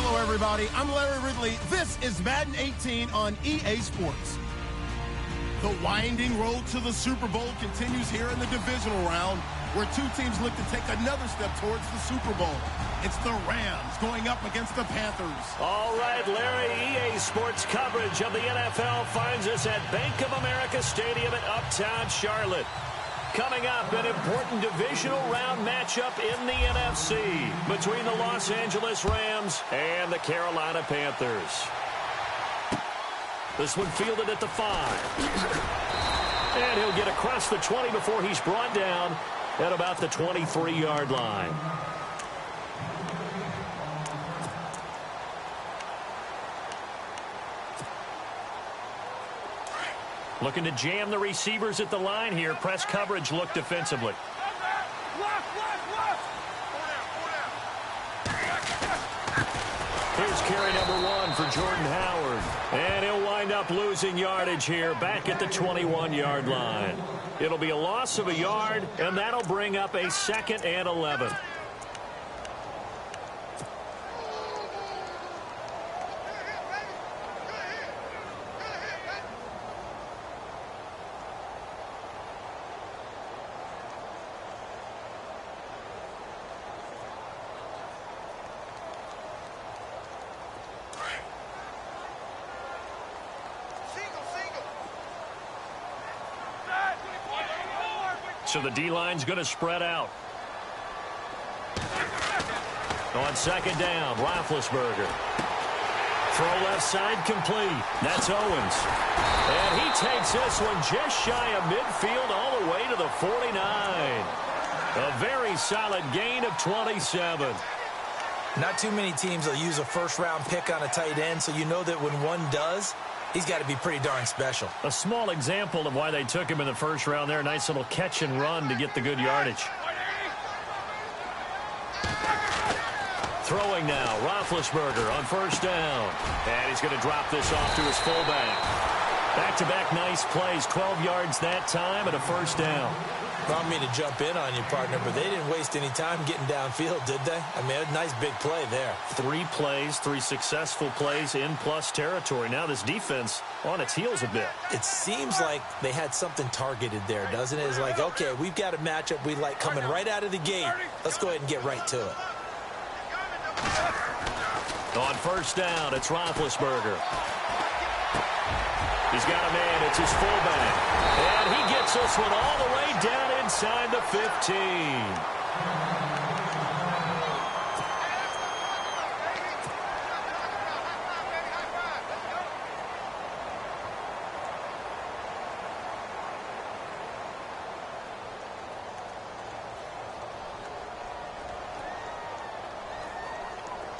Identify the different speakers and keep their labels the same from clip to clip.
Speaker 1: Hello, everybody. I'm Larry Ridley. This is Madden 18 on EA Sports. The winding road to the Super Bowl continues here in the divisional round, where two teams look to take another step towards the Super Bowl. It's the Rams going up against the Panthers.
Speaker 2: All right, Larry, EA Sports coverage of the NFL finds us at Bank of America Stadium in Uptown Charlotte. Coming up, an important divisional round matchup in the NFC between the Los Angeles Rams and the Carolina Panthers. This one fielded at the 5. And he'll get across the 20 before he's brought down at about the 23-yard line. Looking to jam the receivers at the line here. Press coverage look defensively. Here's carry number 1 for Jordan Howard. And he'll wind up losing yardage here back at the 21-yard line. It'll be a loss of a yard, and that'll bring up a 2nd and 11. So the D-line's going to spread out. On 2nd down, Roethlisberger. Throw left side complete. That's Owens. And he takes this one just shy of midfield all the way to the 49. A very solid gain of 27.
Speaker 3: Not too many teams will use a first-round pick on a tight end, so you know that when one does, he's got to be pretty darn special.
Speaker 2: A small example of why they took him in the first round there. Nice little catch and run to get the good yardage. Throwing now, Roethlisberger on 1st down. And he's going to drop this off to his fullback. Back-to-back nice plays, 12 yards that time and a 1st down.
Speaker 3: I don't mean to jump in on you, partner, but they didn't waste any time getting downfield, did they? I mean, a nice big play there.
Speaker 2: 3 plays, 3 successful plays in plus territory. Now this defense on its heels a bit.
Speaker 3: It seems like they had something targeted there, doesn't it? It's like, okay, we've got a matchup we like coming right out of the gate. Let's go ahead and get right to it.
Speaker 2: On 1st down, it's Roethlisberger. He's got a man. It's his fullback. And he gets this one all the way down inside the 15.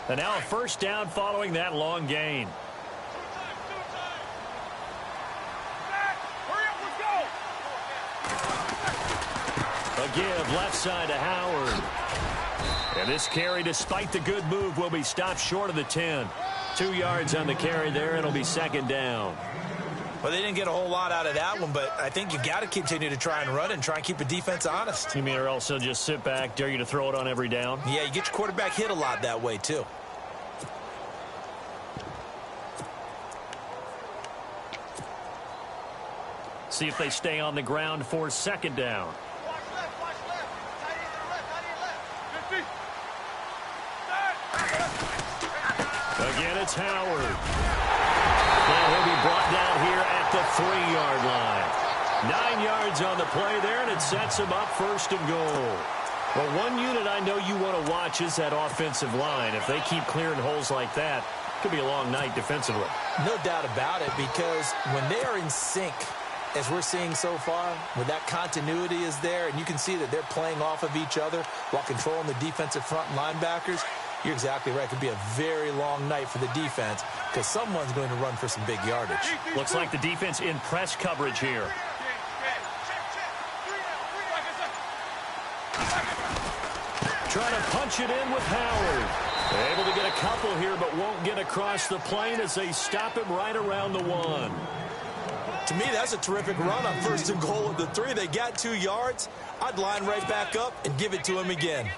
Speaker 2: And now a 1st down following that long gain. A give left side to Howard. And this carry, despite the good move, will be stopped short of the 10. 2 yards on the carry there. It'll be 2nd down.
Speaker 3: Well, they didn't get a whole lot out of that one, but I think you got to continue to try and run and try and keep the defense honest.
Speaker 2: You mean or else they'll just sit back, dare you to throw it on every down?
Speaker 3: Yeah, you get your quarterback hit a lot that way, too.
Speaker 2: See if they stay on the ground for 2nd down. Again, it's Howard. And he'll be brought down here at the 3-yard line. 9 yards on the play there, and it sets him up 1st and goal. Well, one unit I know you want to watch is that offensive line. If they keep clearing holes like that, it could be a long night defensively.
Speaker 3: No doubt about it, because when they are in sync, as we're seeing so far, where that continuity is there, and you can see that they're playing off of each other while controlling the defensive front linebackers, you're exactly right. It could be a very long night for the defense because someone's going to run for some big yardage.
Speaker 2: Looks like the defense in press coverage here. Trying to punch it in with Howard. Able to get a couple here, but won't get across the plane as they stop him right around the 1.
Speaker 3: To me, that's a terrific run on 1st and goal at the 3. They got 2 yards. I'd line right back up and give it to him again.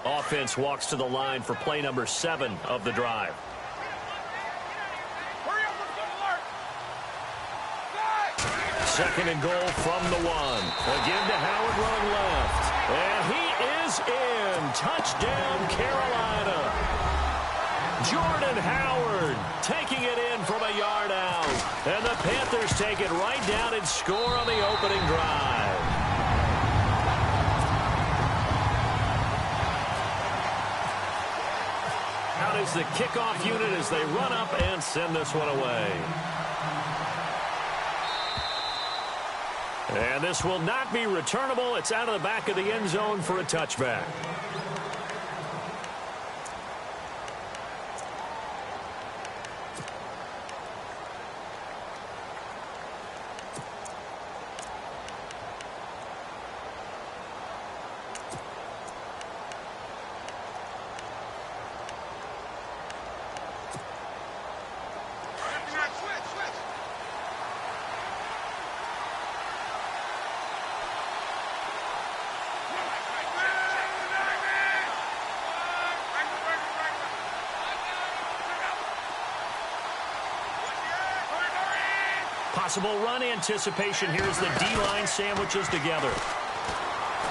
Speaker 2: Offense walks to the line for play number 7 of the drive. Second and goal from the 1. Again to Howard running left. And he is in. Touchdown, Carolina. Jordan Howard taking it in from a yard out. And the Panthers take it right down and score on the opening drive. Out is the kickoff unit as they run up and send this one away. And this will not be returnable. It's out of the back of the end zone for a touchback. Possible run anticipation here as the D-line sandwiches together.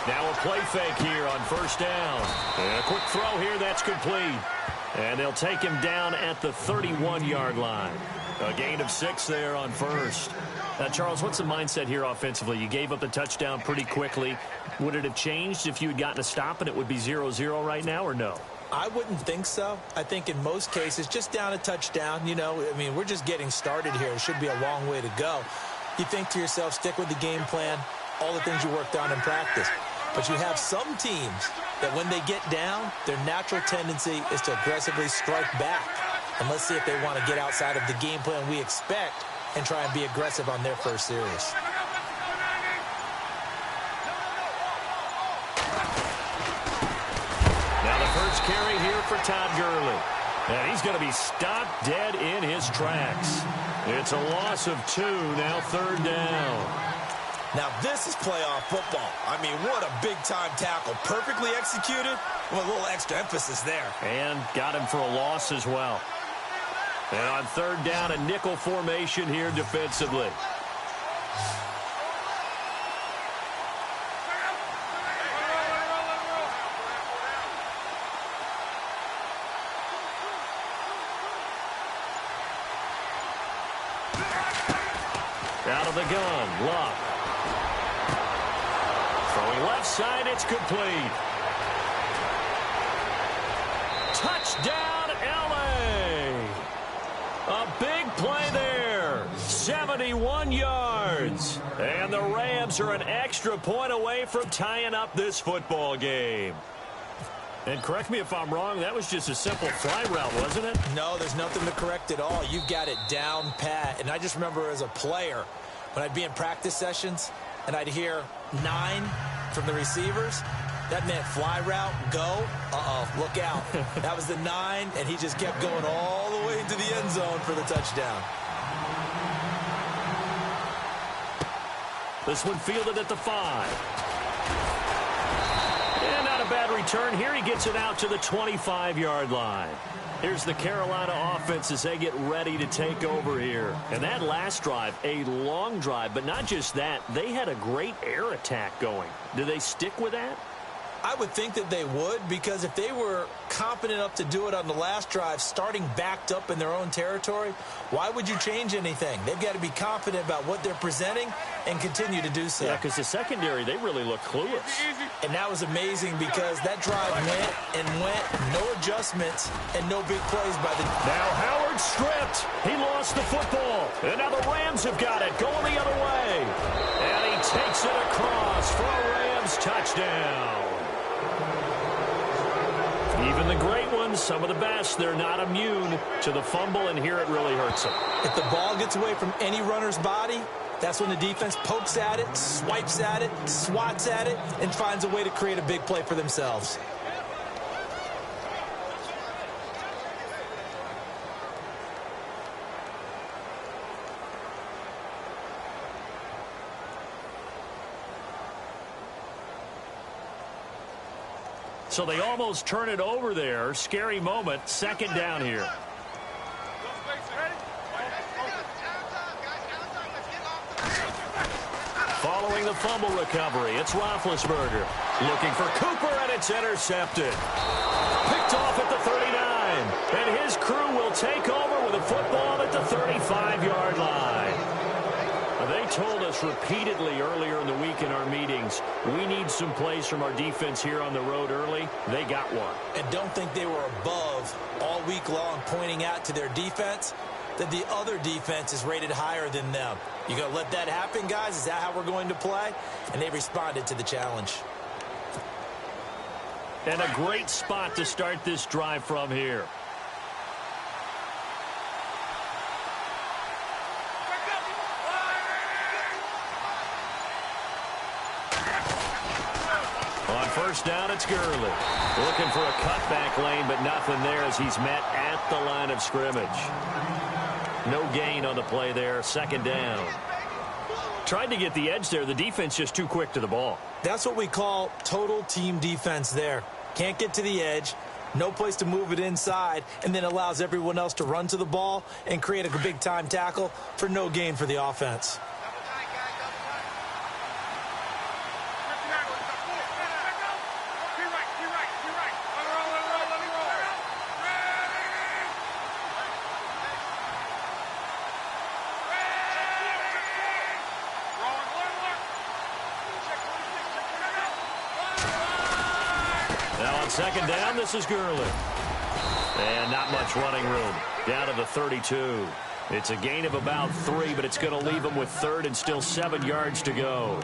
Speaker 2: Now a play fake here on first down. And a quick throw here, that's complete. And they'll take him down at the 31-yard line. A gain of 6 there on first. Charles, what's the mindset here offensively? You gave up the touchdown pretty quickly. Would it have changed if you had gotten a stop and it would be 0-0 right now, or no?
Speaker 3: I wouldn't think so. I think in most cases, just down a touchdown, you know, I mean, we're just getting started here. It should be a long way to go. You think to yourself, stick with the game plan, all the things you worked on in practice. But you have some teams that when they get down, their natural tendency is to aggressively strike back. And let's see if they want to get outside of the game plan we expect and try and be aggressive on their first series.
Speaker 2: Carry here for Todd Gurley. And he's going to be stopped dead in his tracks. It's a loss of 2, now third down.
Speaker 4: Now this is playoff football. I mean, what a big-time tackle. Perfectly executed with a little extra emphasis there.
Speaker 2: And got him for a loss as well. And on third down, a nickel formation here defensively. Out of the gun, Luck. Throwing left side, it's complete. Touchdown, L.A. A big play there. 71 yards. And the Rams are an extra point away from tying up this football game. And correct me if I'm wrong, that was just a simple fly route, wasn't it?
Speaker 3: No, there's nothing to correct at all. You've got it down pat. And I just remember as a player, when I'd be in practice sessions and I'd hear 9 from the receivers, that meant fly route, go, look out. That was the 9, and he just kept going all the way into the end zone for the touchdown.
Speaker 2: This one fielded at the 5. And not a bad return here. He gets it out to the 25-yard line. Here's the Carolina offense as they get ready to take over here. And that last drive, a long drive, but not just that. They had a great air attack going. Do they stick with that?
Speaker 3: I would think that they would, because if they were confident enough to do it on the last drive, starting backed up in their own territory, why would you change anything? They've got to be confident about what they're presenting and continue to do so.
Speaker 2: Yeah, because the secondary, they really look clueless.
Speaker 3: And that was amazing because that drive went and went, no adjustments, and no big plays by the...
Speaker 2: Now Howard stripped. He lost the football. And now the Rams have got it, going the other way. And he takes it across for a Rams touchdown. Even the great ones, some of the best, they're not immune to the fumble, and here it really hurts them.
Speaker 3: If the ball gets away from any runner's body, that's when the defense pokes at it, swipes at it, swats at it, and finds a way to create a big play for themselves.
Speaker 2: So they almost turn it over there. Scary moment. Second down here. Following the fumble recovery, it's Roethlisberger. Looking for Cooper, and it's intercepted. Picked off at the 39. And his crew will take over with a football at the 35-yard line. They told us repeatedly earlier in the week in our meetings, we need some plays from our defense here on the road early. They got one.
Speaker 3: And don't think they were above all week long pointing out to their defense that the other defense is rated higher than them. You going to let that happen, guys? Is that how we're going to play? And they responded to the challenge.
Speaker 2: And a great spot to start this drive from here. On first down, it's Gurley. Looking for a cutback lane, but nothing there as he's met at the line of scrimmage. No gain on the play there. Second down. Tried to get the edge there. The defense just too quick to the ball.
Speaker 3: That's what we call total team defense there. Can't get to the edge. No place to move it inside, and then allows everyone else to run to the ball and create a big-time tackle for no gain for the offense.
Speaker 2: Second down, this is Gurley. And not much running room. Down to the 32. It's a gain of about 3, but it's going to leave him with third and still 7 yards to go.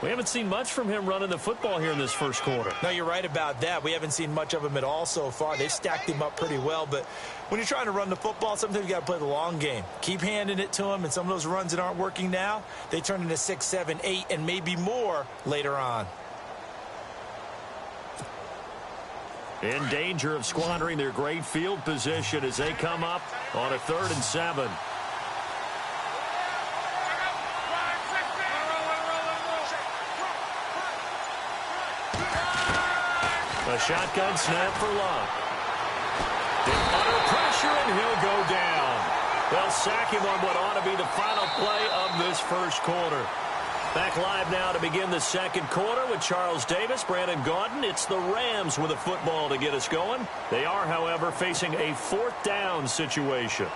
Speaker 2: We haven't seen much from him running the football here in this first quarter.
Speaker 3: No, you're right about that. We haven't seen much of him at all so far. They've stacked him up pretty well, but when you're trying to run the football, sometimes you got to play the long game. Keep handing it to him, and some of those runs that aren't working now, they turn into 6, 7, 8, and maybe more later on.
Speaker 2: In danger of squandering their great field position as they come up on a 3rd and 7. A shotgun snap for Locke. Under pressure, and he'll go down. They'll sack him on what ought to be the final play of this first quarter. Back live now to begin the second quarter with Charles Davis, Brandon Gaudin. It's the Rams with a football to get us going. They are, however, facing a 4th down situation.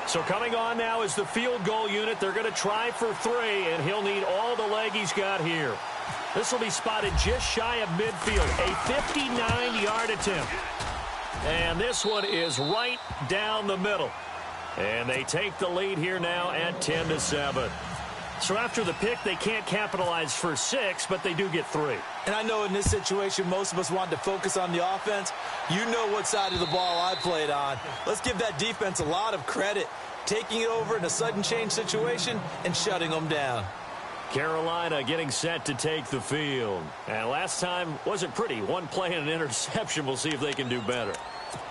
Speaker 2: So coming on now is the field goal unit. They're going to try for 3, and he'll need all the leg he's got here. This will be spotted just shy of midfield, a 59-yard attempt. And this one is right down the middle. And they take the lead here now at 10-7. So after the pick, they can't capitalize for 6, but they do get 3.
Speaker 3: And I know in this situation, most of us wanted to focus on the offense. You know what side of the ball I played on. Let's give that defense a lot of credit, taking it over in a sudden change situation and shutting them down.
Speaker 2: Carolina getting set to take the field. And last time wasn't pretty. One play and an interception. We'll see if they can do better.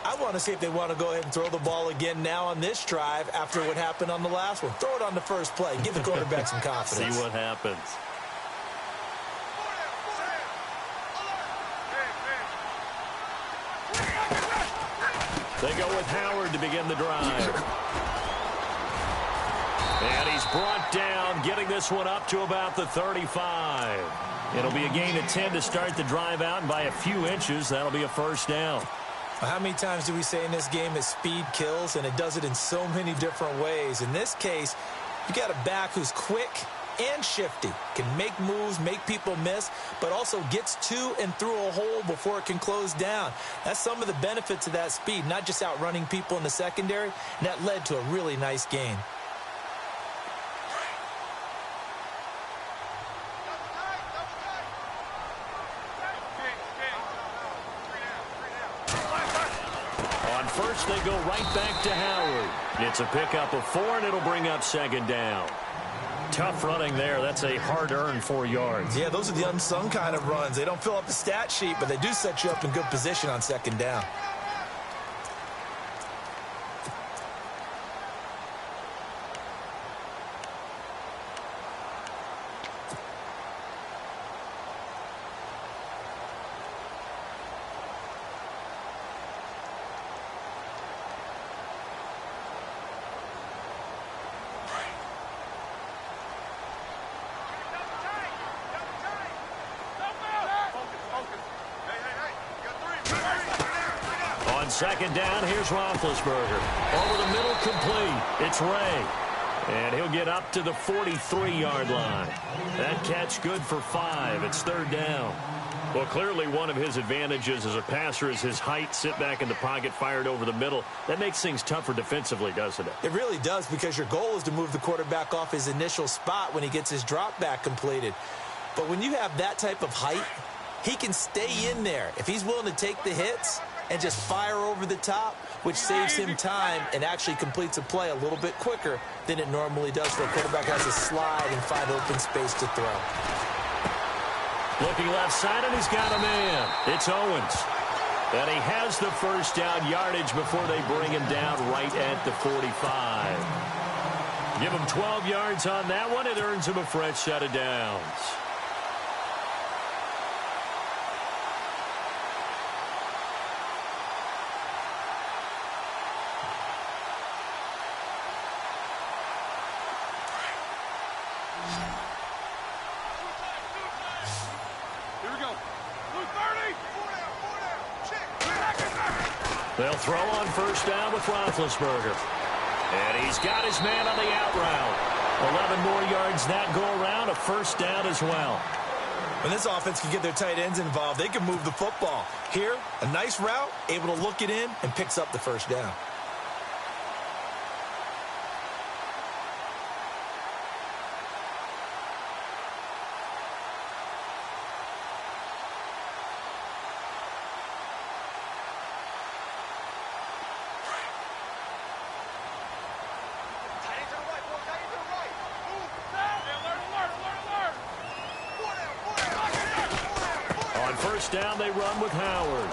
Speaker 3: I want to see if they want to go ahead and throw the ball again now on this drive after what happened on the last one. Throw it on the first play. Give the quarterback some confidence.
Speaker 2: See what happens. They go with Howard to begin the drive. And he's brought down, getting this one up to about the 35. It'll be a gain of 10 to start the drive out, and by a few inches, that'll be a first down.
Speaker 3: How many times do we say in this game that speed kills, and it does it in so many different ways? In this case, you got a back who's quick and shifty, can make moves, make people miss, but also gets to and through a hole before it can close down. That's some of the benefits of that speed, not just outrunning people in the secondary, and that led to a really nice gain.
Speaker 2: First, they go right back to Howard. It's a pickup of 4, and it'll bring up second down. Tough running there. That's a hard-earned 4 yards.
Speaker 3: Yeah, those are the unsung kind of runs. They don't fill up the stat sheet, but they do set you up in good position on second down.
Speaker 2: On second down, here's Roethlisberger. Over the middle, complete. It's Ray. And he'll get up to the 43-yard line. That catch good for 5. It's third down. Well, clearly one of his advantages as a passer is his height. Sit back in the pocket, fired over the middle. That makes things tougher defensively, doesn't it?
Speaker 3: It really does, because your goal is to move the quarterback off his initial spot when he gets his drop back completed. But when you have that type of height, he can stay in there if he's willing to take the hits and just fire over the top, which saves him time and actually completes a play a little bit quicker than it normally does where a quarterback has to slide and find open space to throw.
Speaker 2: Looking left side, and he's got a man. It's Owens. And he has the first down yardage before they bring him down right at the 45. Give him 12 yards on that one. It earns him a fresh set of downs. They'll throw on first down with Roethlisberger. And he's got his man on the out route. 11 more yards that go around, a first down as well.
Speaker 4: When this offense can get their tight ends involved, they can move the football. Here, a nice route, able to look it in, and picks up the first down.
Speaker 2: Down they run with Howard.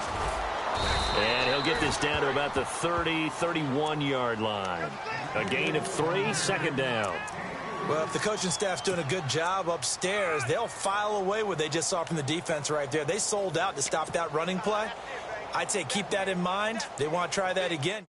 Speaker 2: And he'll get this down to about the 30-31-yard line. A gain of 3, second down.
Speaker 3: Well, if the coaching staff's doing a good job upstairs, they'll file away what they just saw from the defense right there. They sold out to stop that running play. I'd say keep that in mind. They want to try that again.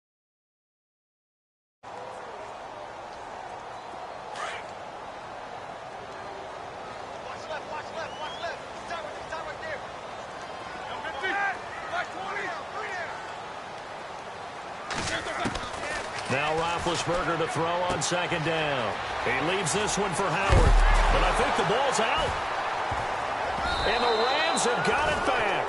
Speaker 2: Now Roethlisberger to throw on second down. He leaves this one for Howard. But I think the ball's out. And the Rams have got it back.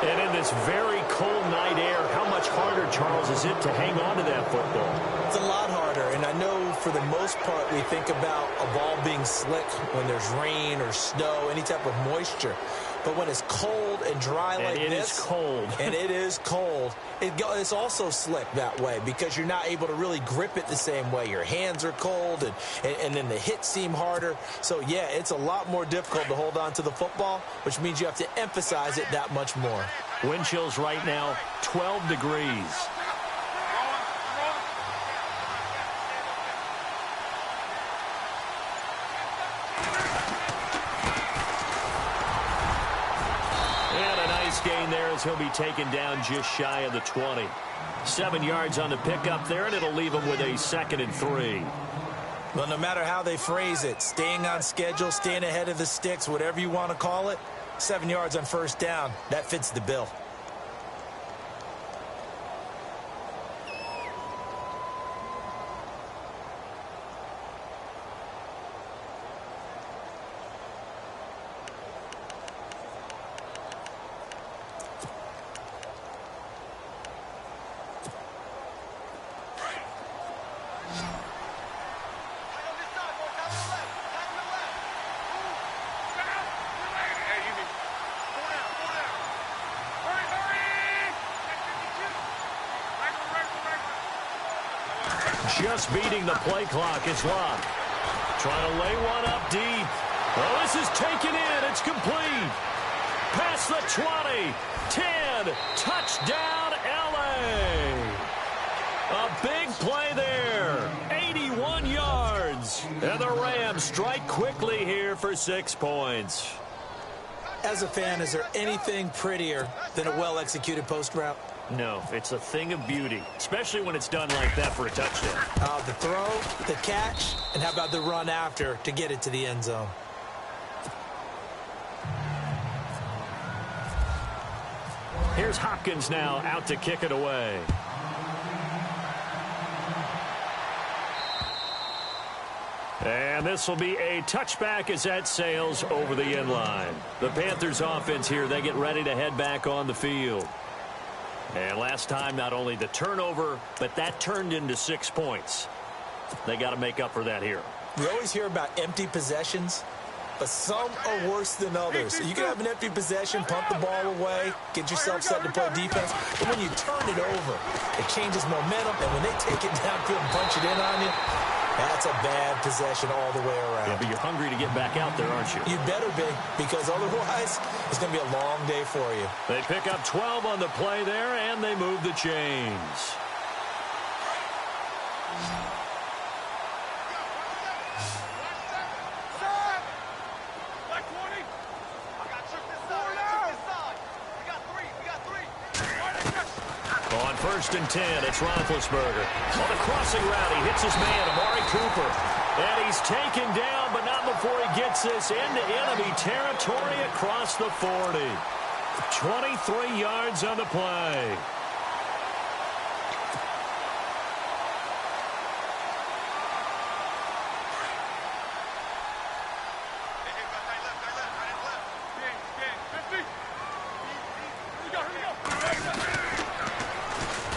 Speaker 2: And in this very cold night air, how much harder, Charles, is it to hang on to that football?
Speaker 3: It's a lot harder. And I know for the most part we think about a ball being slick when there's rain or snow, any type of moisture. But when it's cold and dry like this,
Speaker 2: it is cold.
Speaker 3: And it is cold, it's also slick that way because you're not able to really grip it the same way. Your hands are cold, and then the hits seem harder. So, yeah, it's a lot more difficult to hold on to the football, which means you have to emphasize it that much more.
Speaker 2: Wind chills right now, 12 degrees. Gain there as he'll be taken down just shy of the 20. 7 yards on the pickup there, and it'll leave him with a 2nd and 3.
Speaker 3: Well, no matter how they phrase it, staying on schedule, staying ahead of the sticks, whatever you want to call it, 7 yards on first down, that fits the bill.
Speaker 2: Just beating the play clock is Locke. Trying to lay one up deep. Oh, this is taken in. It's complete. Past the 20. 10. Touchdown, L.A. A big play there. 81 yards. And the Rams strike quickly here for 6 points.
Speaker 3: As a fan, is there anything prettier than a well-executed post route?
Speaker 2: No, it's a thing of beauty, especially when it's done like that for a touchdown.
Speaker 3: The throw, the catch, and how about the run after to get it to the end zone?
Speaker 2: Here's Hopkins now out to kick it away. And this will be a touchback as that sails over the end line. The Panthers offense here, they get ready to head back on the field. And last time, not only the turnover, but that turned into 6 points. They got to make up for that here.
Speaker 3: We always hear about empty possessions, but some are worse than others. You can have an empty possession, punt the ball away, get yourself set to play defense, but when you turn it over, it changes momentum, and when they take it downfield and punch it in on you, that's a bad possession all the way around.
Speaker 2: Yeah, but you're hungry to get back out there, aren't you?
Speaker 3: You better be, because otherwise it's going to be a long day for you.
Speaker 2: They pick up 12 on the play there, and they move the chains. On 1st and 10, it's Roethlisberger. On the crossing route, he hits his man, Amari Cooper. And he's taken down, but not before he gets this into enemy territory across the 40. 23 yards on the play.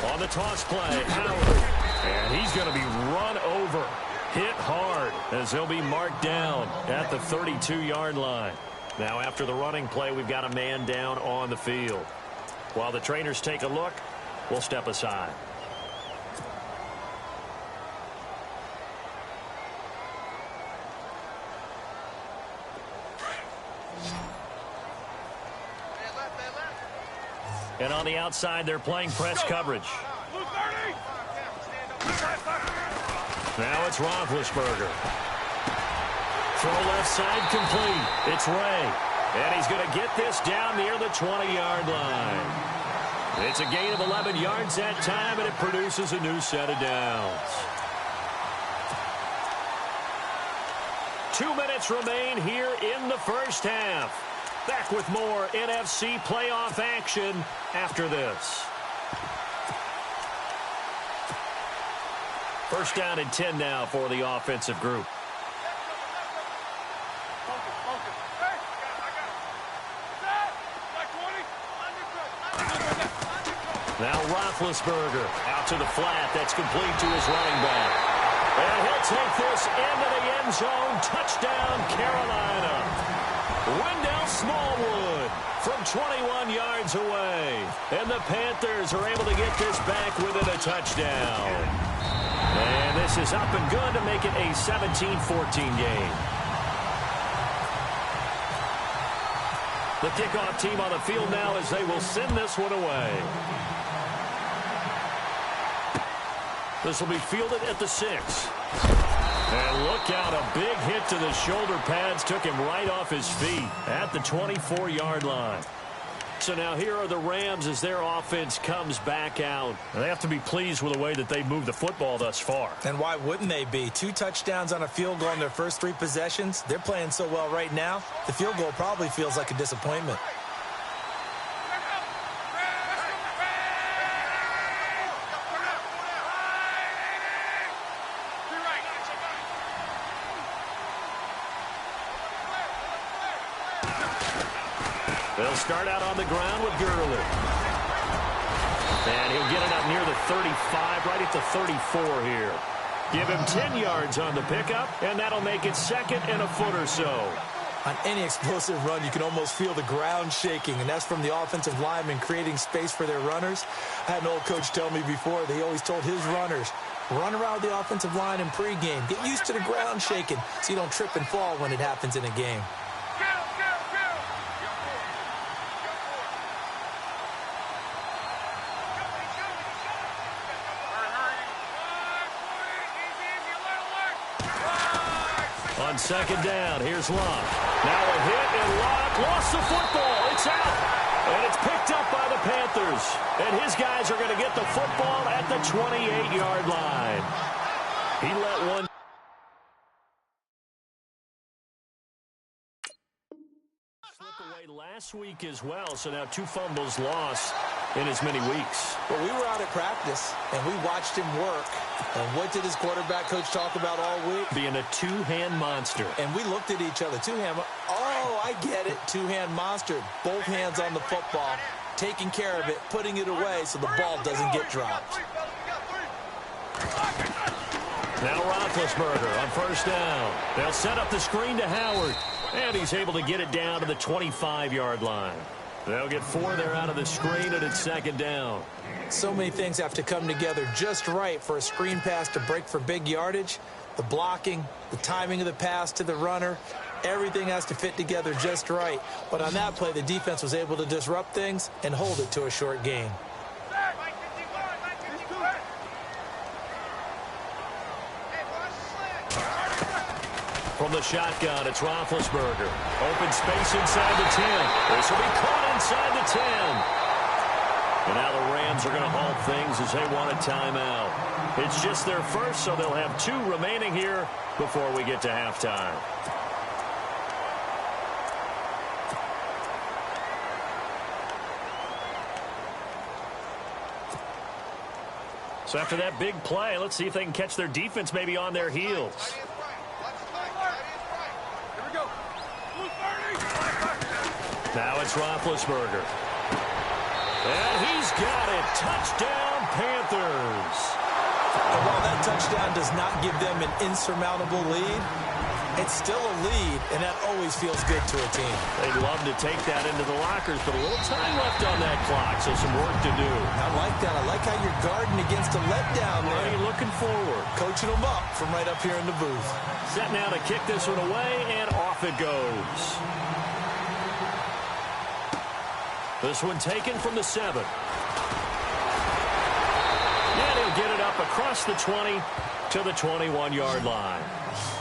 Speaker 2: On the toss play, Howard. And he's going to be run over. Hit hard as he'll be marked down at the 32-yard line. Now after the running play, we've got a man down on the field. While the trainers take a look, we'll step aside. And on the outside, they're playing press coverage. Now it's Roethlisberger. Throw left side complete. It's Ray. And he's going to get this down near the 20-yard line. It's a gain of 11 yards that time, and it produces a new set of downs. 2 minutes remain here in the first half. Back with more NFC playoff action after this. First down and 10 now for the offensive group. Now Roethlisberger out to the flat. That's complete to his running back. And he'll take this into the end zone. Touchdown, Carolina. Wendell Smallwood from 21 yards away. And the Panthers are able to get this back within a touchdown. And this is up and good to make it a 17-14 game. The kickoff team on the field now as they will send this one away. This will be fielded at the 6. And look out, a big hit to the shoulder pads took him right off his feet at the 24-yard line. So now here are the Rams as their offense comes back out. And they have to be pleased with the way that they moved the football thus far.
Speaker 3: And why wouldn't they be? 2 touchdowns on a field goal in their first 3 possessions. They're playing so well right now, the field goal probably feels like a disappointment.
Speaker 2: They'll start out on the ground with Gurley. And he'll get it up near the 35, right at the 34 here. Give him 10 yards on the pickup, and that'll make it 2nd and a foot or so.
Speaker 3: On any explosive run, you can almost feel the ground shaking, and that's from the offensive linemen creating space for their runners. I had an old coach tell me before, they always told his runners, run around the offensive line in pregame. Get used to the ground shaking so you don't trip and fall when it happens in a game.
Speaker 2: On 2nd down, here's Locke. Now a hit, and Locke lost the football. It's out. And it's picked up by the Panthers. And his guys are going to get the football at the 28-yard line. He let one slip away play last week as well, so now 2 fumbles lost in as many weeks.
Speaker 3: Well, we were out at practice, and we watched him work. And what did his quarterback coach talk about all week?
Speaker 2: Being a two-hand monster.
Speaker 3: And we looked at each other. Two-hand. Oh, I get it. Two-hand monster. Both hands on the football, taking care of it, putting it away so the ball doesn't get dropped.
Speaker 2: Now Roethlisberger on first down. They'll set up the screen to Howard. And he's able to get it down to the 25-yard line. They'll get 4 there out of the screen, and it's second down.
Speaker 3: So many things have to come together just right for a screen pass to break for big yardage. The blocking, the timing of the pass to the runner, everything has to fit together just right. But on that play, the defense was able to disrupt things and hold it to a short gain.
Speaker 2: From the shotgun, it's Roethlisberger. Open space inside the 10. This will be caught inside the 10. And now the Rams are going to halt things as they want a timeout. It's just their first, so they'll have 2 remaining here before we get to halftime. So after that big play, let's see if they can catch their defense maybe on their heels. Now it's Roethlisberger. And he's got it. Touchdown, Panthers.
Speaker 3: And while that touchdown does not give them an insurmountable lead, it's still a lead, and that always feels good to a team.
Speaker 2: They'd love to take that into the lockers, but a little time left on that clock, so some work to do.
Speaker 3: I like that. I like how you're guarding against a letdown there.
Speaker 2: Already looking forward.
Speaker 3: Coaching them up from right up here in the booth.
Speaker 2: Set now to kick this one away, and off it goes. This one taken from the 7. And he'll get it up across the 20 to the 21-yard line.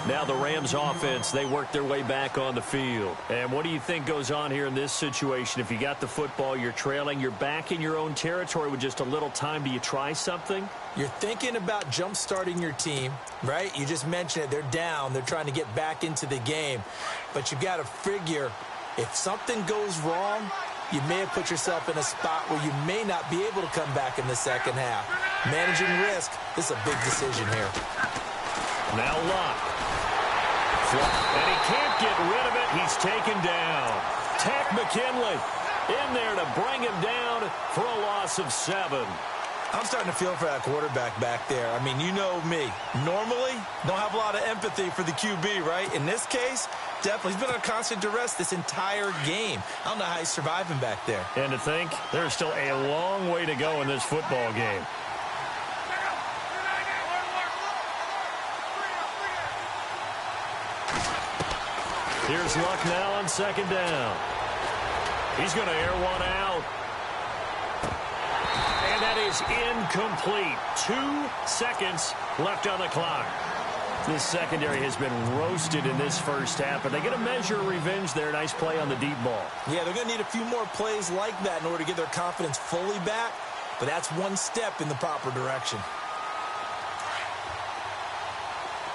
Speaker 2: Now the Rams offense, they work their way back on the field. And what do you think goes on here in this situation? If you got the football, you're trailing, you're back in your own territory with just a little time. Do you try something?
Speaker 3: You're thinking about jump-starting your team, right? You just mentioned it. They're down. They're trying to get back into the game. But you've got to figure if something goes wrong, you may have put yourself in a spot where you may not be able to come back in the second half. Managing risk, this is a big decision here.
Speaker 2: Now Luck. And he can't get rid of it. He's taken down. Takk McKinley in there to bring him down for a loss of 7.
Speaker 3: I'm starting to feel for that quarterback back there. I mean, you know me. Normally, don't have a lot of empathy for the QB, right? In this case, definitely. He's been on constant duress this entire game. I don't know how he's surviving back there.
Speaker 2: And to think, there's still a long way to go in this football game. Here's Luck now on second down. He's going to air one out. And that is incomplete. 2 seconds left on the clock. This secondary has been roasted in this first half, but they get a measure of revenge there. Nice play on the deep ball.
Speaker 3: Yeah, they're going to need a few more plays like that in order to get their confidence fully back, but that's one step in the proper direction.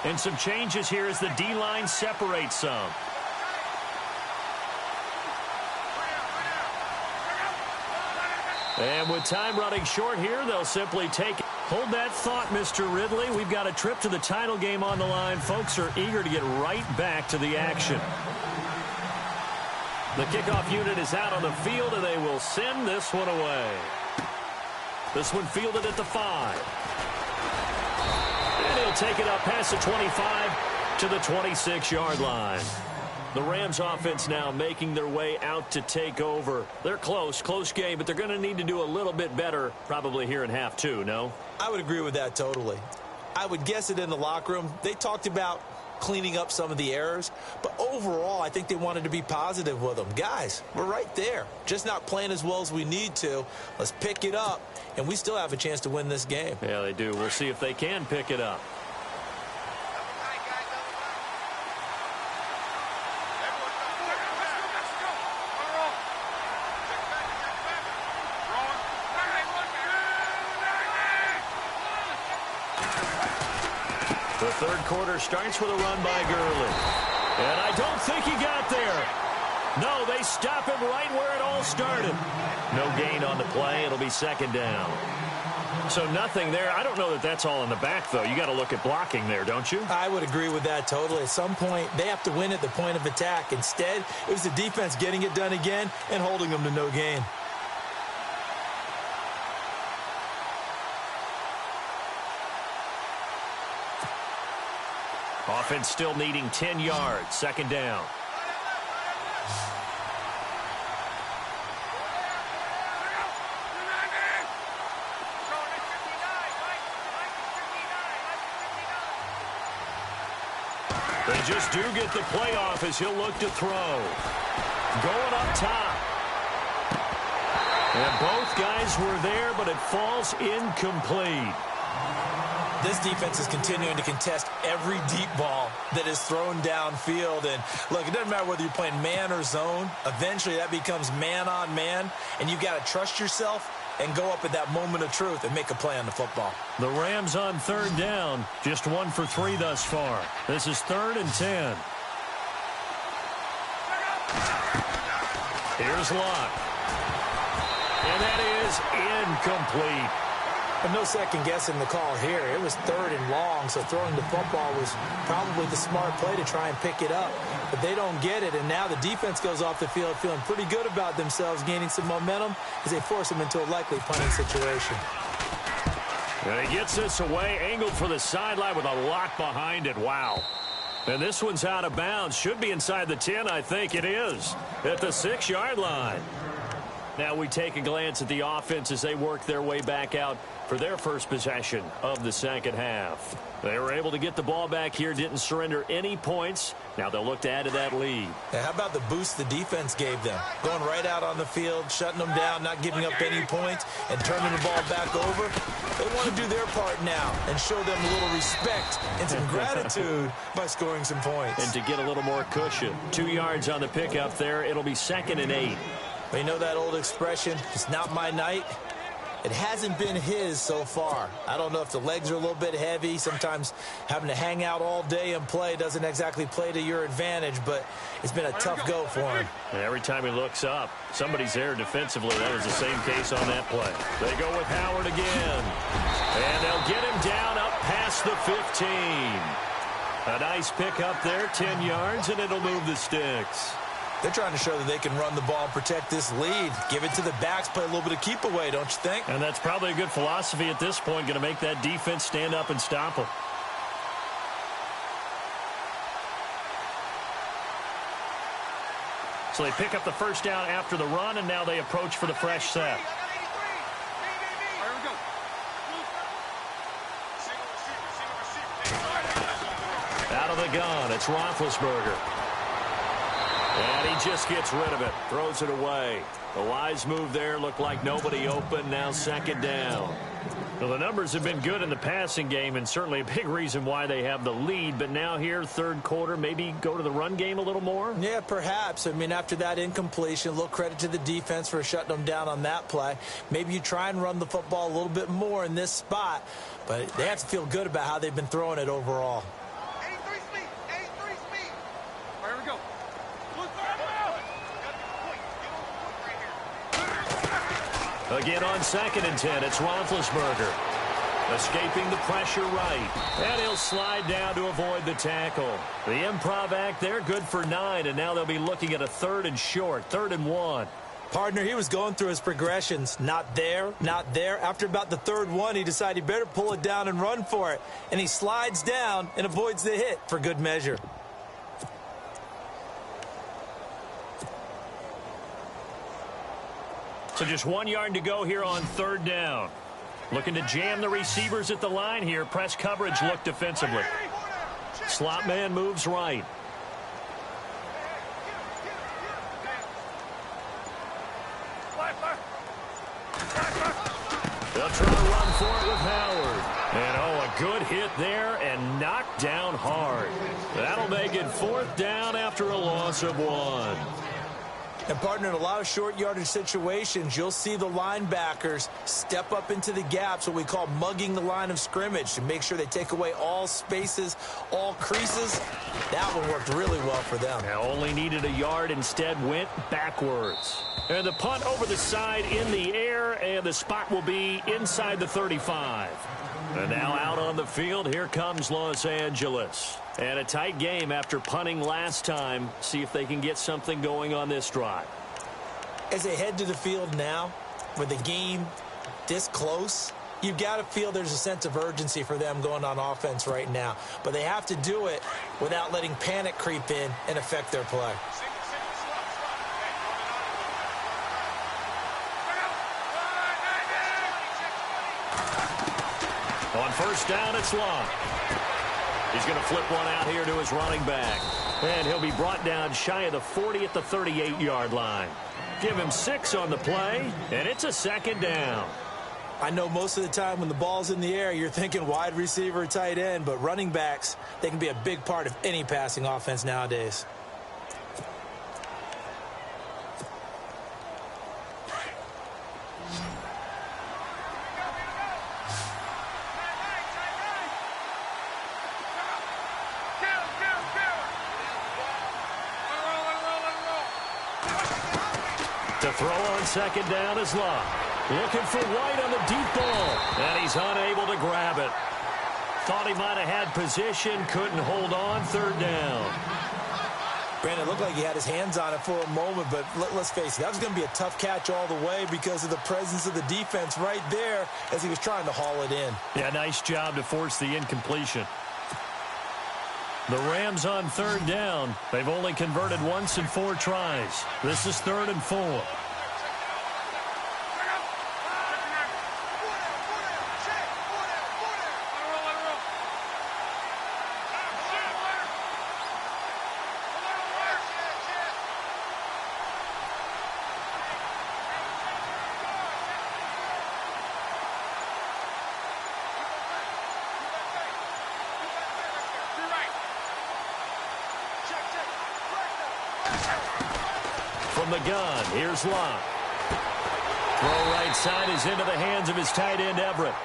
Speaker 2: And some changes here as the D-line separates some. And with time running short here, they'll simply take it. Hold that thought, Mr. Ridley. We've got a trip to the title game on the line. Folks are eager to get right back to the action. The kickoff unit is out on the field, and they will send this one away. This one fielded at the 5. And he'll take it up past the 25 to the 26-yard line. The Rams offense now making their way out to take over. They're close game, but they're going to need to do a little bit better probably here in half 2, no?
Speaker 3: I would agree with that totally. I would guess it in the locker room. They talked about cleaning up some of the errors, but overall, I think they wanted to be positive with them. Guys, we're right there. Just not playing as well as we need to. Let's pick it up, and we still have a chance to win this game.
Speaker 2: Yeah, they do. We'll see if they can pick it up. The third quarter starts with a run by Gurley. And I don't think he got there. No, they stop him right where it all started. No gain on the play. It'll be second down. So nothing there. I don't know that that's all in the back, though. You got to look at blocking there, don't you?
Speaker 3: I would agree with that totally. At some point, they have to win at the point of attack. Instead, it was the defense getting it done again and holding them to no gain.
Speaker 2: Offense still needing 10 yards. Second down. They just do get the play off as he'll look to throw. Going up top. And both guys were there, but it falls incomplete.
Speaker 3: This defense is continuing to contest every deep ball that is thrown downfield. And, look, it doesn't matter whether you're playing man or zone. Eventually, that becomes man-on-man, and you've got to trust yourself and go up at that moment of truth and make a play on the football.
Speaker 2: The Rams on third down. Just 1 for 3 thus far. This is 3rd and 10. Here's Locke. And that is incomplete.
Speaker 3: But no second guessing the call here. It was 3rd and long, so throwing the football was probably the smart play to try and pick it up. But they don't get it, and now the defense goes off the field feeling pretty good about themselves, gaining some momentum as they force them into a likely punting situation.
Speaker 2: And he gets this away, angled for the sideline with a lot behind it. Wow. And this one's out of bounds. Should be inside the 10, I think it is, at the 6-yard line. Now we take a glance at the offense as they work their way back out for their first possession of the second half. They were able to get the ball back here, didn't surrender any points. Now they'll look to add to that lead.
Speaker 3: Now, how about the boost the defense gave them? Going right out on the field, shutting them down, not giving up any points, and turning the ball back over. They want to do their part now and show them a little respect and some gratitude by scoring some points.
Speaker 2: And to get a little more cushion. 2 yards on the pickup there. It'll be 2nd and 8.
Speaker 3: Well, you know that old expression, it's not my night? It hasn't been his so far. I don't know if the legs are a little bit heavy. Sometimes having to hang out all day and play doesn't exactly play to your advantage, but it's been a tough go for him.
Speaker 2: And every time he looks up, somebody's there defensively. That was the same case on that play. They go with Howard again. And they'll get him down up past the 15. A nice pick up there, 10 yards, and it'll move the sticks.
Speaker 3: They're trying to show that they can run the ball and protect this lead. Give it to the backs, play a little bit of keep away, don't you think?
Speaker 2: And that's probably a good philosophy at this point, going to make that defense stand up and stop them. So they pick up the first down after the run, and now they approach for the fresh set. Out of the gun, it's Roethlisberger. And he just gets rid of it, throws it away. The wise move there, looked like nobody open, now 2nd down. Well, the numbers have been good in the passing game, and certainly a big reason why they have the lead. But now here, 3rd quarter, maybe go to the run game a little more?
Speaker 3: Yeah, perhaps. I mean, after that incompletion, a little credit to the defense for shutting them down on that play. Maybe you try and run the football a little bit more in this spot. But they have to feel good about how they've been throwing it overall.
Speaker 2: Again on 2nd and 10, it's Roethlisberger. Escaping the pressure right. And he'll slide down to avoid the tackle. The improv act there, good for 9, and now they'll be looking at a 3rd and short, 3rd and 1.
Speaker 3: Partner, he was going through his progressions. Not there, not there. After about the 3rd one, he decided he better pull it down and run for it. And he slides down and avoids the hit for good measure.
Speaker 2: So just 1 yard to go here on 3rd down. Looking to jam the receivers at the line here. Press coverage look defensively. Slot man moves right. They'll try to run for it with Howard. And a good hit there and knocked down hard. That'll make it 4th down after a loss of 1.
Speaker 3: And, partner, in a lot of short yardage situations, you'll see the linebackers step up into the gaps, what we call mugging the line of scrimmage, to make sure they take away all spaces, all creases. That that one worked really well for them.
Speaker 2: Now only needed a yard, instead went backwards. And the punt over the side in the air, and the spot will be inside the 35. And now out on the field, here comes Los Angeles. And a tight game after punting last time. See if they can get something going on this drive.
Speaker 3: As they head to the field now, with the game this close, you've got to feel there's a sense of urgency for them going on offense right now. But they have to do it without letting panic creep in and affect their play.
Speaker 2: On first down, it's Locke. He's going to flip one out here to his running back. And he'll be brought down shy of the 40 at the 38-yard line. Give him 6 on the play, and it's a second down.
Speaker 3: I know most of the time when the ball's in the air, you're thinking wide receiver, tight end, but running backs, they can be a big part of any passing offense nowadays.
Speaker 2: To throw on second down is Locke. Looking for White on the deep ball, and he's unable to grab it. Thought he might have had position, couldn't hold on, third down.
Speaker 3: Brandon, it looked like he had his hands on it for a moment, but let's face it, that was going to be a tough catch all the way because of the presence of the defense right there as he was trying to haul it in.
Speaker 2: Yeah, nice job to force the incompletion. The Rams on third down. They've only converted once in 4 tries. This is 3rd and 4. From the gun, here's Locke. Throw right side is into the hands of his tight end, Everett.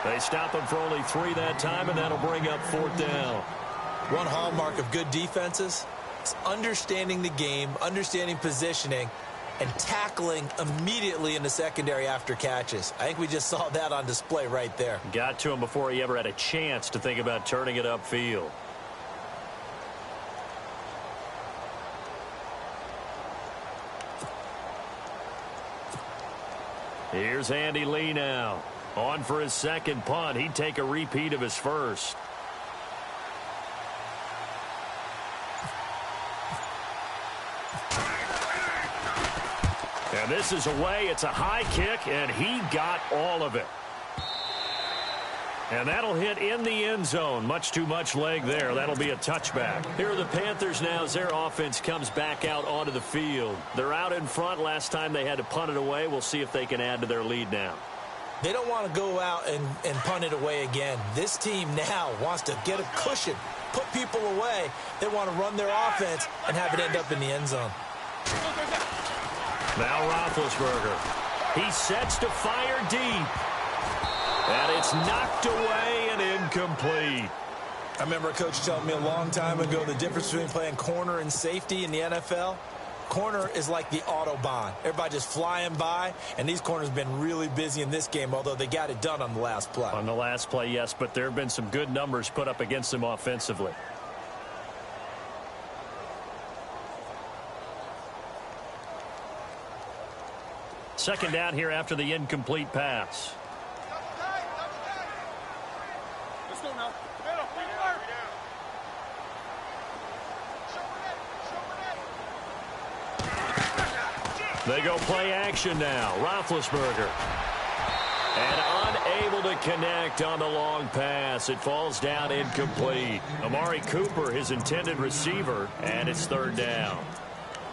Speaker 2: They stop him for only 3 that time, and that'll bring up 4th down.
Speaker 3: One hallmark of good defenses is understanding the game, understanding positioning, and tackling immediately in the secondary after catches. I think we just saw that on display right there.
Speaker 2: Got to him before he ever had a chance to think about turning it upfield. Here's Andy Lee now. On for his second punt. He'd take a repeat of his first. And this is away. It's a high kick, and he got all of it. And that'll hit in the end zone. Much too much leg there. That'll be a touchback. Here are the Panthers now as their offense comes back out onto the field. They're out in front. Last time they had to punt it away. We'll see if they can add to their lead now.
Speaker 3: They don't want to go out and punt it away again. This team now wants to get a cushion, put people away. They want to run their offense and have it end up in the end zone.
Speaker 2: Now Roethlisberger. He sets to fire deep. And it's knocked away and incomplete.
Speaker 3: I remember a coach telling me a long time ago the difference between playing corner and safety in the NFL. Corner is like the Autobahn. Everybody just flying by, and these corners have been really busy in this game, although they got it done on the last play.
Speaker 2: On the last play, yes, but there have been some good numbers put up against them offensively. Second down here after the incomplete pass. They go play action now. Roethlisberger. And unable to connect on the long pass. It falls down incomplete. Amari Cooper, his intended receiver, and it's third down.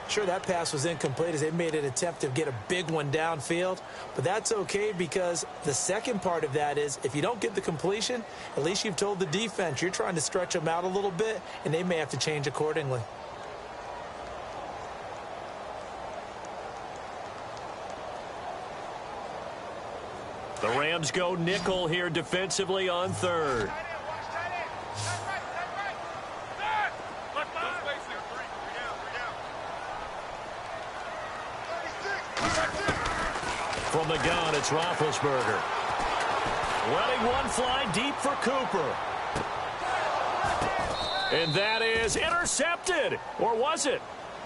Speaker 3: Sure, that pass was incomplete as they made an attempt to get a big one downfield, but that's okay because the second part of that is if you don't get the completion, at least you've told the defense you're trying to stretch them out a little bit, and they may have to change accordingly.
Speaker 2: The Rams go nickel here defensively on third. From the gun, it's Roethlisberger. Letting one fly deep for Cooper. And that is intercepted. Or was it?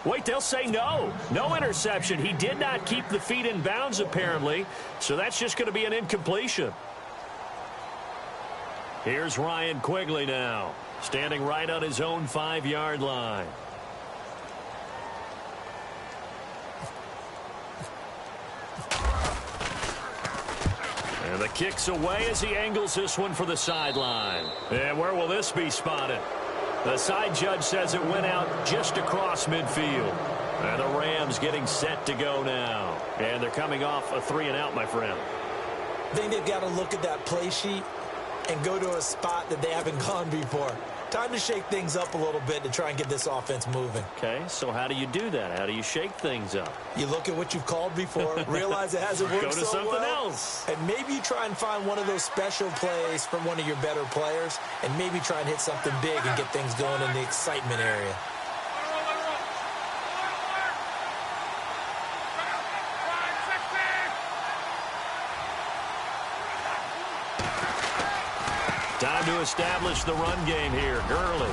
Speaker 2: Wait, they'll say no. No interception. He did not keep the feet in bounds, apparently. So that's just going to be an incompletion. Here's Ryan Quigley now, standing right on his own 5-yard line. And the kick's away as he angles this one for the sideline. And where will this be spotted? The side judge says it went out just across midfield. And the Rams getting set to go now. And they're coming off a 3-and-out, my friend.
Speaker 3: I think they've got to look at that play sheet and go to a spot that they haven't gone before. Time to shake things up a little bit to try and get this offense moving.
Speaker 2: Okay, so how do you do that? How do you shake things up?
Speaker 3: You look at what you've called before, realize it hasn't worked
Speaker 2: Go to
Speaker 3: so
Speaker 2: something
Speaker 3: well,
Speaker 2: else.
Speaker 3: and maybe you try and find one of those special plays from one of your better players, and maybe try and hit something big and get things going in the excitement area.
Speaker 2: Time to establish the run game here. Gurley.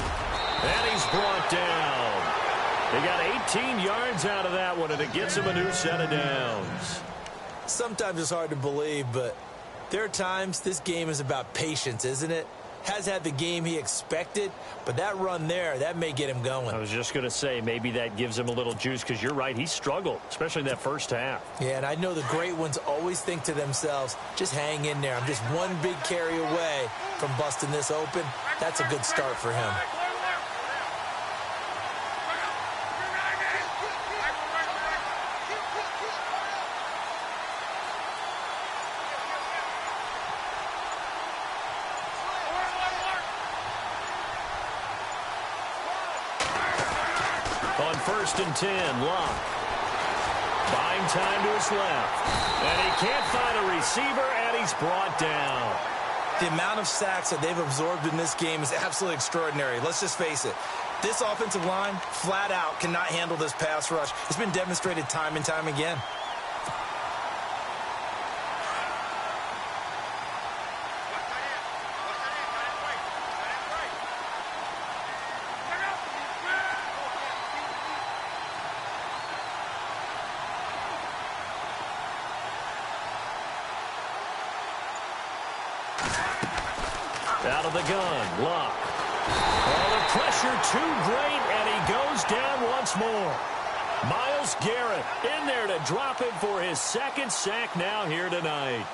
Speaker 2: And he's brought down. They got 18 yards out of that one, and it gets him a new set of downs.
Speaker 3: Sometimes it's hard to believe, but there are times this game is about patience, isn't it? Has had the game he expected, but that run there, that may get him going.
Speaker 2: I was just going to say, maybe that gives him a little juice, because you're right, he struggled, especially that first half.
Speaker 3: Yeah, and I know the great ones always think to themselves, just hang in there. I'm just one big carry away from busting this open. That's a good start for him.
Speaker 2: On 1st and 10, Locke. Buying time to his left. And he can't find a receiver, and he's brought down.
Speaker 4: The amount of sacks that they've absorbed in this game is absolutely extraordinary. Let's just face it. This offensive line, flat out, cannot handle this pass rush. It's been demonstrated time and time again.
Speaker 2: Out of the gun, Locke. Oh, the pressure too great, and he goes down once more. Myles Garrett in there to drop him for his second sack now here tonight.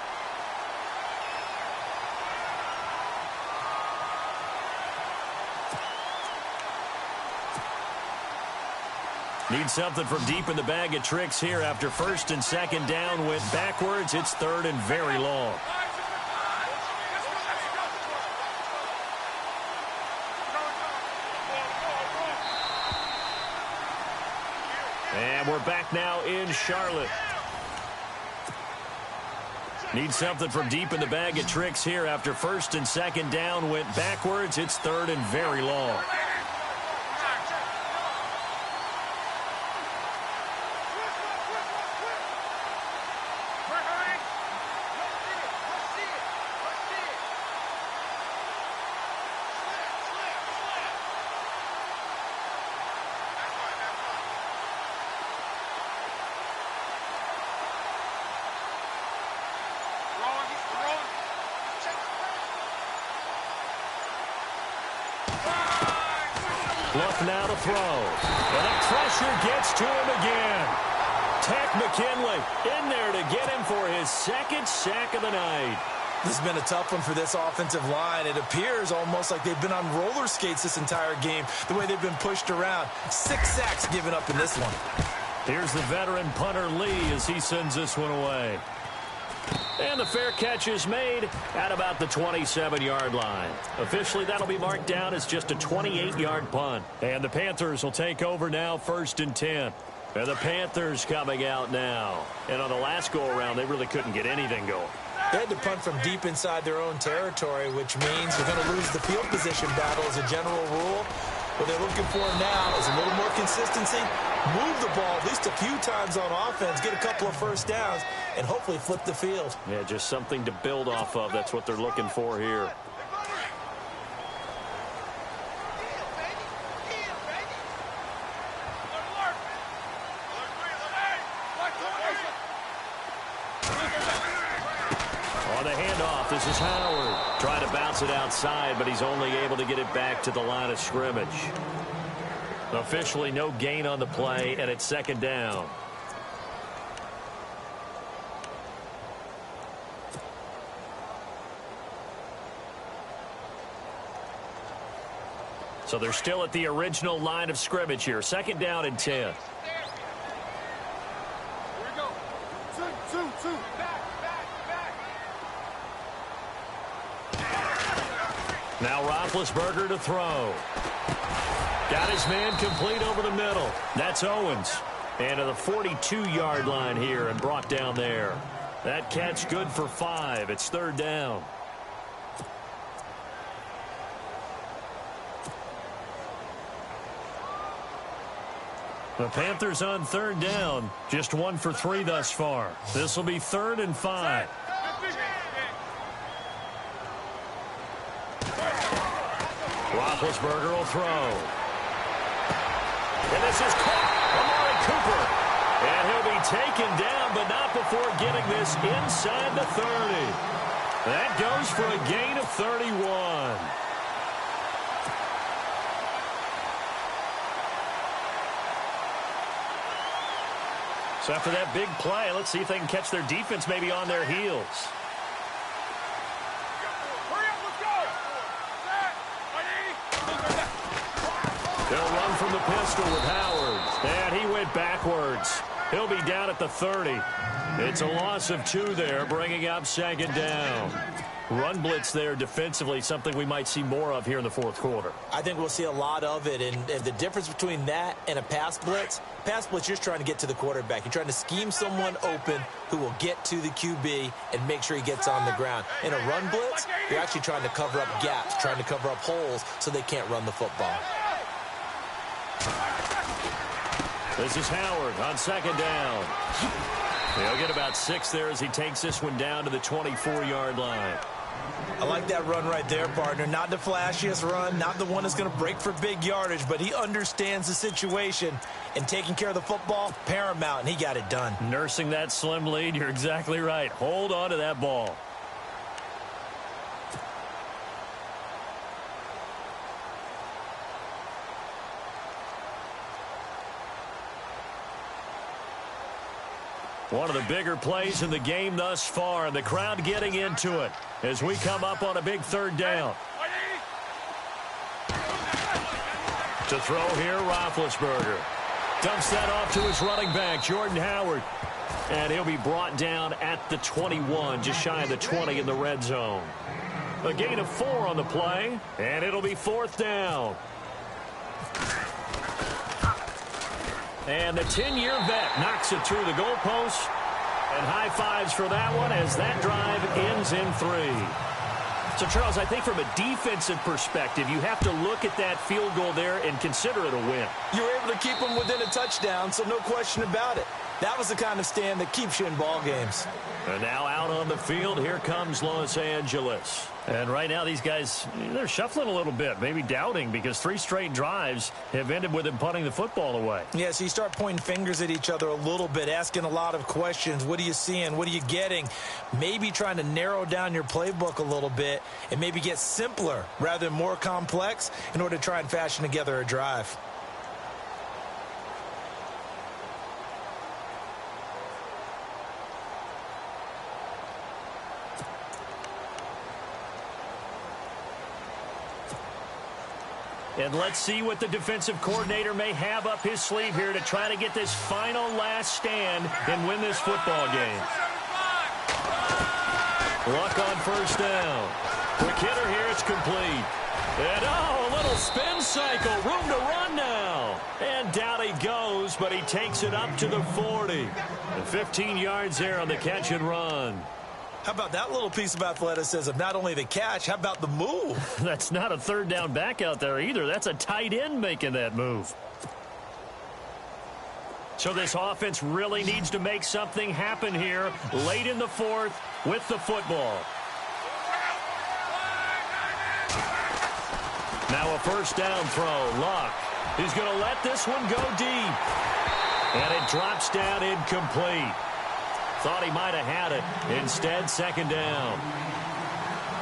Speaker 2: Need something from deep in the bag of tricks here after 1st and 2nd down went backwards. It's 3rd and very long. And we're back now in Charlotte. Need something from deep in the bag of tricks here after 1st and 2nd down went backwards. It's 3rd and very long. Luck now to throw. And the pressure gets to him again. Takk McKinley in there to get him for his second sack of the night.
Speaker 4: This has been a tough one for this offensive line. It appears almost like they've been on roller skates this entire game, the way they've been pushed around. 6 sacks given up in this one.
Speaker 2: Here's the veteran punter Lee as he sends this one away. And the fair catch is made at about the 27-yard line. Officially, that'll be marked down as just a 28-yard punt. And the Panthers will take over now, 1st and 10. And the Panthers coming out now. And on the last go-around, they really couldn't get anything going.
Speaker 3: They had to punt from deep inside their own territory, which means they're going to lose the field position battle as a general rule. What they're looking for now is a little more consistency, move the ball at least a few times on offense, get a couple of first downs, and hopefully flip the field.
Speaker 2: Yeah, just something to build off of. That's what they're looking for here. On the handoff, this is Howard. Trying to bounce it outside, but he's only able to get it back to the line of scrimmage. Officially no gain on the play, and it's second down. So they're still at the original line of scrimmage here. Second down and 10.
Speaker 5: Here we go. Two. Back.
Speaker 2: Now Roethlisberger to throw. Got his man complete over the middle. That's Owens. And to the 42-yard line here and brought down there. That catch good for 5. It's third down. The Panthers on third down. Just 1 for 3 thus far. This will be 3rd and 5. Roethlisberger will throw. And this is caught. Amari Cooper. And he'll be taken down, but not before getting this inside the 30. That goes for a gain of 31. So after that big play, let's see if they can catch their defense maybe on their heels. They'll run from the pistol with Howard. And he went backwards. He'll be down at the 30. It's a loss of 2 there, bringing up second down. Run blitz there defensively, something we might see more of here in the fourth quarter.
Speaker 3: I think we'll see a lot of it, and the difference between that and a pass blitz, you're just trying to get to the quarterback. You're trying to scheme someone open who will get to the QB and make sure he gets on the ground. In a run blitz, you're actually trying to cover up gaps, trying to cover up holes so they can't run the football.
Speaker 2: This is Howard on second down. He'll get about 6 there as he takes this one down to the 24-yard line.
Speaker 3: I like that run right there, partner. Not the flashiest run, not the one that's going to break for big yardage, but he understands the situation, and taking care of the football, paramount, and he got it done.
Speaker 2: Nursing that slim lead, you're exactly right. Hold on to that ball. One of the bigger plays in the game thus far, and the crowd getting into it as we come up on a big third down. To throw here, Roethlisberger. Dumps that off to his running back, Jordan Howard. And he'll be brought down at the 21, just shy of the 20 in the red zone. A gain of 4 on the play, and it'll be fourth down. And the 10-year vet knocks it through the goalpost. And high fives for that one as that drive ends in 3. So, Charles, I think from a defensive perspective, you have to look at that field goal there and consider it a win.
Speaker 3: You were able to keep them within a touchdown, so no question about it. That was the kind of stand that keeps you in ball games.
Speaker 2: And now out on the field, here comes Los Angeles. And right now these guys, they're shuffling a little bit, maybe doubting, because 3 straight drives have ended with them punting the football away.
Speaker 3: Yeah, so you start pointing fingers at each other a little bit, asking a lot of questions. What are you seeing? What are you getting? Maybe trying to narrow down your playbook a little bit and maybe get simpler rather than more complex in order to try and fashion together a drive.
Speaker 2: And let's see what the defensive coordinator may have up his sleeve here to try to get this final last stand and win this football game. Luck on first down. Quick hitter here, it's complete. And a little spin cycle, room to run now. And down he goes, but he takes it up to the 40. And 15 yards there on the catch and run.
Speaker 4: How about that little piece of athleticism? Not only the catch, how about the move?
Speaker 2: That's not a third down back out there either. That's a tight end making that move. So this offense really needs to make something happen here late in the fourth with the football. Now a first down throw. Luck. He's going to let this one go deep. And it drops down incomplete. Thought he might have had it. Instead, second down.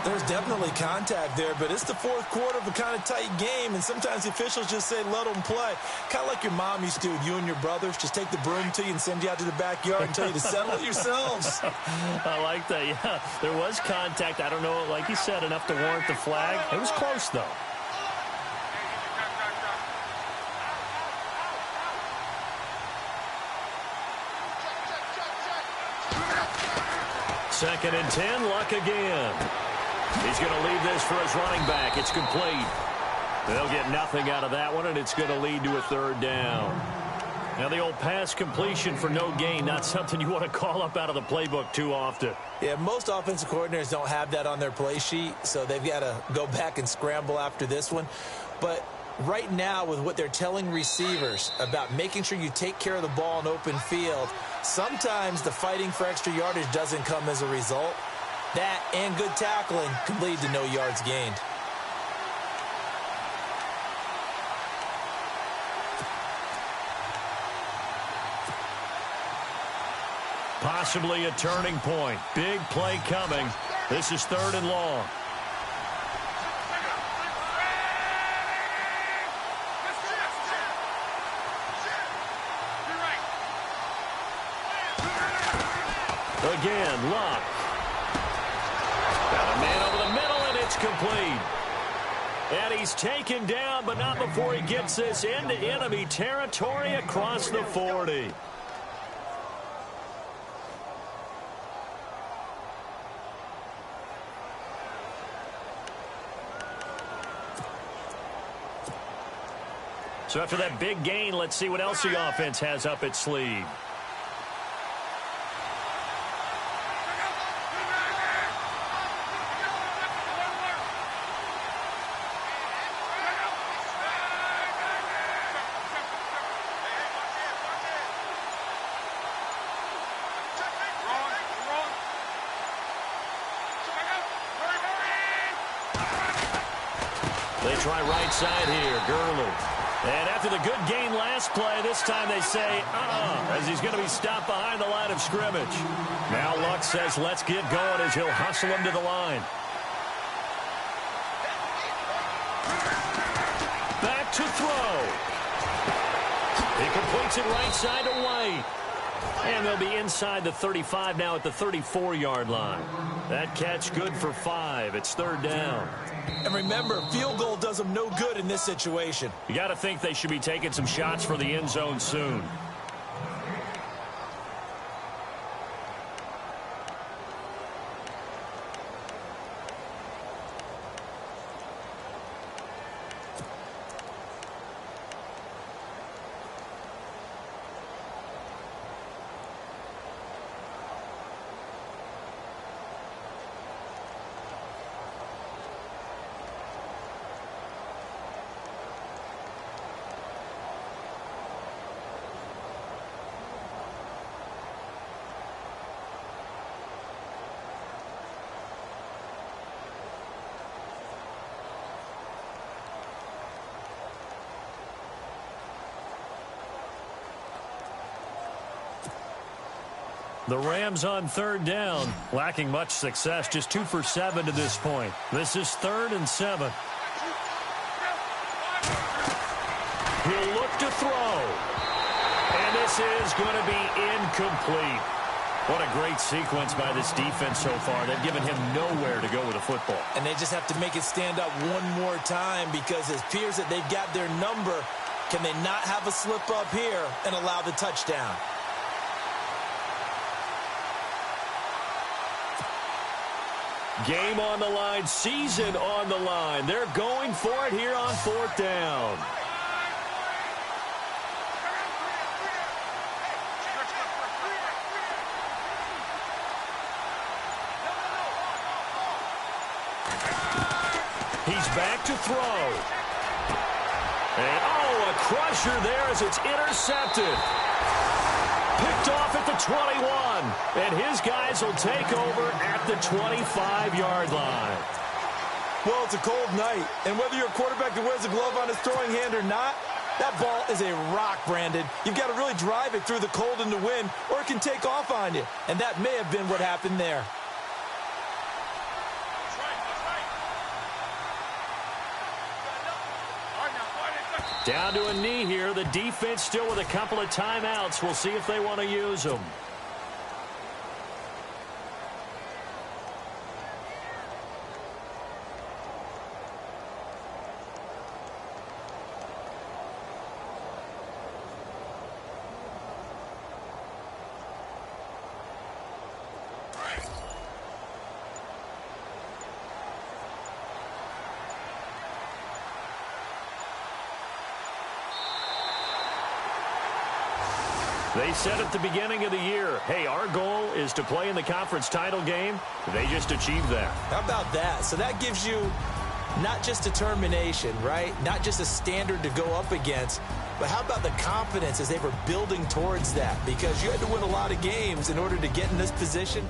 Speaker 4: There's definitely contact there, but it's the fourth quarter of a kind of tight game, and sometimes the officials just say, let them play. Kind of like your mom used to do with you and your brothers. Just take the broom to you and send you out to the backyard and tell you to settle it yourselves.
Speaker 2: I like that, yeah. There was contact. I don't know, like you said, enough to warrant the flag. It was close, though. Second and 10, Luck again. He's going to leave this for his running back. It's complete. They'll get nothing out of that one, and it's going to lead to a third down. Now, the old pass completion for no gain, not something you want to call up out of the playbook too often.
Speaker 3: Yeah, most offensive coordinators don't have that on their play sheet, so they've got to go back and scramble after this one. But right now, with what they're telling receivers about making sure you take care of the ball in open field, sometimes the fighting for extra yardage doesn't come as a result. That and good tackling can lead to no yards gained.
Speaker 2: Possibly a turning point. Big play coming. This is third and long. Again, Luck. Got a man over the middle, and it's complete. And he's taken down, but not before he gets this into enemy territory across the 40. So after that big gain, let's see what else the offense has up its sleeve. They try right side here, Gurley. And after the good gain last play, this time they say, as he's going to be stopped behind the line of scrimmage. Now Luck says, let's get going as he'll hustle him to the line. Back to throw. He completes it right side to White. And they'll be inside the 35 now at the 34-yard line. That catch good for 5. It's third down.
Speaker 4: And remember, field goal does them no good in this situation.
Speaker 2: You got to think they should be taking some shots for the end zone soon. The Rams on third down, lacking much success, just 2 for 7 to this point. This is 3rd and 7. He'll look to throw. And this is going to be incomplete. What a great sequence by this defense so far. They've given him nowhere to go with the football.
Speaker 4: And they just have to make it stand up one more time because it appears that they've got their number. Can they not have a slip up here and allow the touchdown?
Speaker 2: Game on the line, season on the line. They're going for it here on 4th down. back to throw. And, oh, a crusher there as it's intercepted. Picked off at the 21. And his guys will take over at the 25-yard line.
Speaker 4: Well, it's a cold night, and whether you're a quarterback that wears a glove on his throwing hand or not, that ball is a rock, Brandon. You've got to really drive it through the cold and the wind, or it can take off on you. And that may have been what happened there.
Speaker 2: Down to a knee here. The defense still with a couple of timeouts. We'll see if they want to use them. They said at the beginning of the year, hey, our goal is to play in the conference title game. They just achieved that.
Speaker 3: How about that? So that gives you not just determination, right? Not just a standard to go up against, but how about the confidence as they were building towards that? Because you had to win a lot of games in order to get in this position.